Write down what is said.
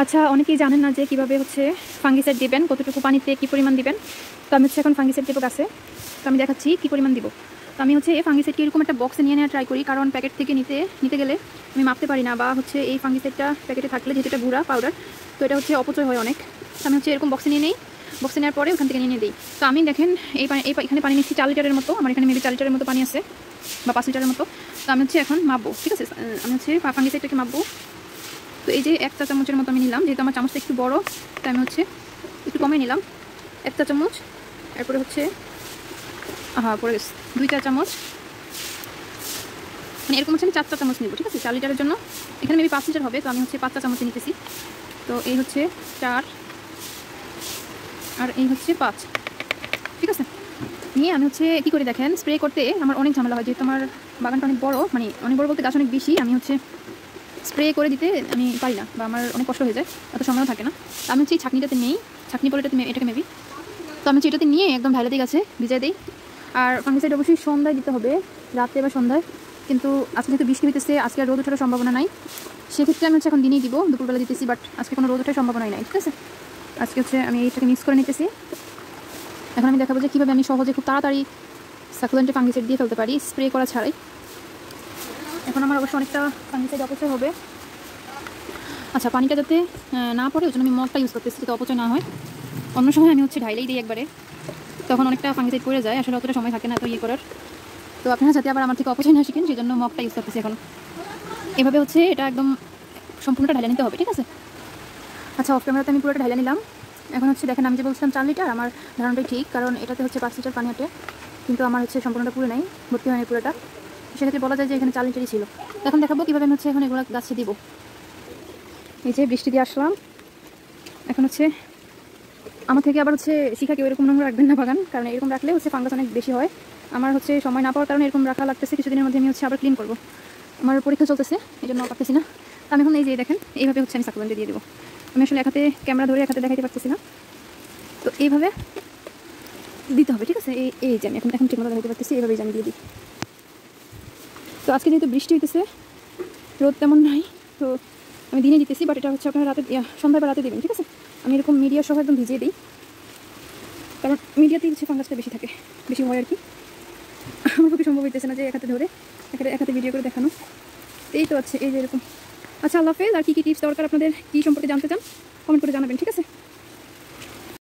আচ্ছা, অনেকেই জানেন না যে কীভাবে হচ্ছে ফাঙ্গিসাইড দিবেন, কতটুকু পানিতে কী পরিমাণ দিবেন। তো আমি হচ্ছে এখন ফাঙ্গিসাইড দেবো গাছে। তো আমি দেখাচ্ছি কী পরিমাণ দিব। তো আমি হচ্ছে এই ফাঙ্গিসাইডকে এরকম একটা বক্সে নিয়ে নেওয়া ট্রাই করি, কারণ প্যাকেট থেকে নিতে গেলে আমি মাপতে পারি না, বা হচ্ছে এই ফাঙ্গিসাইডটা প্যাকেটে থাকলে যেহেতু এটা গুঁড়া পাউডার, তো এটা হচ্ছে অপচয় হয় অনেক। তো আমি হচ্ছে এরকম বক্সে নিয়ে নেই, বক্সে নেওয়ার পরে ওখান থেকে নিয়ে দিই। তো আমি দেখেন এখানে পানি নিচ্ছি 4 লিটারের মতো, আমার এখানে মেবি 4 লিটারের মতো পানি আছে বা 5 লিটারের মতো। তো আমি হচ্ছে এখন মাপবো, ঠিক আছে। আমি হচ্ছে ফাঙ্গিসাইডটাকে মাপবো। তো এই যে 1 চা চামচের মতো আমি নিলাম, যেহেতু আমার চামচটা একটু বড়, তাই আমি হচ্ছে একটু কমে নিলাম 1 চা চামচ। এরপরে হচ্ছে পড়ে গেছে 2 চা চামচ, মানে এরকম হচ্ছে আমি 4 চা চামচ নেব, ঠিক আছে। 4 লিটারের জন্য এখানে মেবি 5 লিটার হবে, তো আমি হচ্ছে 5 চা চামচ নিতেছি। তো এই হচ্ছে 4 আর এই হচ্ছে 5, ঠিক আছে। নিয়ে আমি হচ্ছে কী করে দেখেন, স্প্রে করতে আমার অনেক ঝামেলা হয়, যেহেতু আমার বাগানটা অনেক বড়, মানে অনেক বড় বলতে গাছ অনেক বেশি। আমি হচ্ছে স্প্রে করে দিতে আমি পারি না, বা আমার অনেক কষ্ট হয়ে যায়, এত সময়ও থাকে না। তো আমি হচ্ছে এই ছাঁকনিটাতে নেই, ছাঁকনি বলে এটাকে মেবি। তো আমি হচ্ছে এটাতে নিয়ে একদম ঢাইলা দিয়ে গাছে ভিজিয়ে দিই। আর ফাঙ্গিসাইড অবশ্যই সন্ধ্যায় দিতে হবে, রাতে বা সন্ধ্যায়। কিন্তু আজকে যেহেতু বৃষ্টি হইতেছে, আজকে আর রোদ ওঠার সম্ভাবনা নাই, সেক্ষেত্রে আমি হচ্ছে এখন দিনেই দিব, দুপুরবেলা দিতেছি। বাট আজকে কোনো রোদ ওঠার সম্ভাবনাই নাই, ঠিক আছে। আজকে হচ্ছে আমি এইটাকে মিক্স করে নিতেছি। এখন আমি দেখাবো যে কীভাবে আমি সহজে খুব তাড়াতাড়ি সাকুলেন্টে ফাঙ্গিসাইড দিয়ে ফেলতে পারি, স্প্রে করা ছাড়াই। এখন আমার অবশ্য অনেকটা ফাঙ্গিসাইড অপচয় হবে। আচ্ছা, পানিটা যাতে না পড়ে, ওই জন্য আমি মগটা ইউজ করতেছি, যাতে অপচয় না হয়। অন্য সময় আমি হচ্ছে ঢাইলেই দিই একবারে, তখন অনেকটা ফাঙ্গিসাইড পড়ে যায়, আসলে অতটা সময় থাকে না এত করার। তো আপনারা যাতে আবার আমার থেকে অপচয় না শিখেন, সেই জন্য মগটা ইউজ করতেছি এখন। এভাবে হচ্ছে এটা একদম সম্পূর্ণটা ঢাইলে নিতে হবে, ঠিক আছে। আচ্ছা, অফ ক্যামেরাতে আমি পুরোটা ঢাইলে নিলাম। এখন হচ্ছে দেখেন, আমি যে বলছিলাম 4 লিটার, আমার ধারণাটাই ঠিক, কারণ এটাতে হচ্ছে 5 লিটার পানি হাঁটে, কিন্তু আমার হচ্ছে সম্পূর্ণটা পুরো নাই, ভর্তি হয়নি পুরোটা। সেক্ষেত্রে বলা যায় যে এখানে 4 লিটারই ছিল। এখন দেখাবো কীভাবে আমি হচ্ছে এখন এগুলো গাছে দিব। এই যে বৃষ্টি দিয়ে আসলাম, এখন হচ্ছে আমার থেকে আবার হচ্ছে শিখা কেউ এরকম নোংরা রাখবেন না বাগান, কারণ এরকম রাখলে হচ্ছে ফাঙ্গাস অনেক বেশি হয়। আমার হচ্ছে সময় না পাওয়ার কারণে এরকম রাখা লাগতেছে, কিছুদিনের মধ্যে আমি হচ্ছে আবার ক্লিন করবো, আমার পরীক্ষা চলতেছে, এই জন্য পারতেছি না। তো আমি এখন এই যে দেখেন, এইভাবে হচ্ছে আমি সাকুলেন্টে দিয়ে দেবো। আমি আসলে এক হাতে ক্যামেরা ধরে এক হাতে দেখাইতে পারতেছি না, তো এইভাবে দিতে হবে, ঠিক আছে। এই যে আমি এখন ঠিকমতো দেখাইতে পারতেছি, এইভাবেই আমি দিয়ে দিই। তো আজকে যেহেতু বৃষ্টি হইতেছে, রোদ তেমন নাই, তো আমি দিনে দিতেছি। বাট এটা হচ্ছে আপনারা রাতে, সন্ধ্যায় বা রাতে দেবেন, ঠিক আছে। আমি এরকম মিডিয়া সহ একদম ভিজিয়ে দিই, কারণ মিডিয়াতেই হচ্ছে ফাঙ্গাসটা বেশি থাকে, বেশি হয় আর কি। আমার পক্ষে সম্ভব হইতেছে না যে এক হাতে ধরে এক হাতে ভিডিও করে দেখানো। এই তো আছে, এই যে এরকম। আচ্ছা, আল্লাহ হাফেজ। আর কী টিপস দরকার, আপনাদের কী সম্পর্কে জানতে চান, কমেন্ট করে জানাবেন, ঠিক আছে।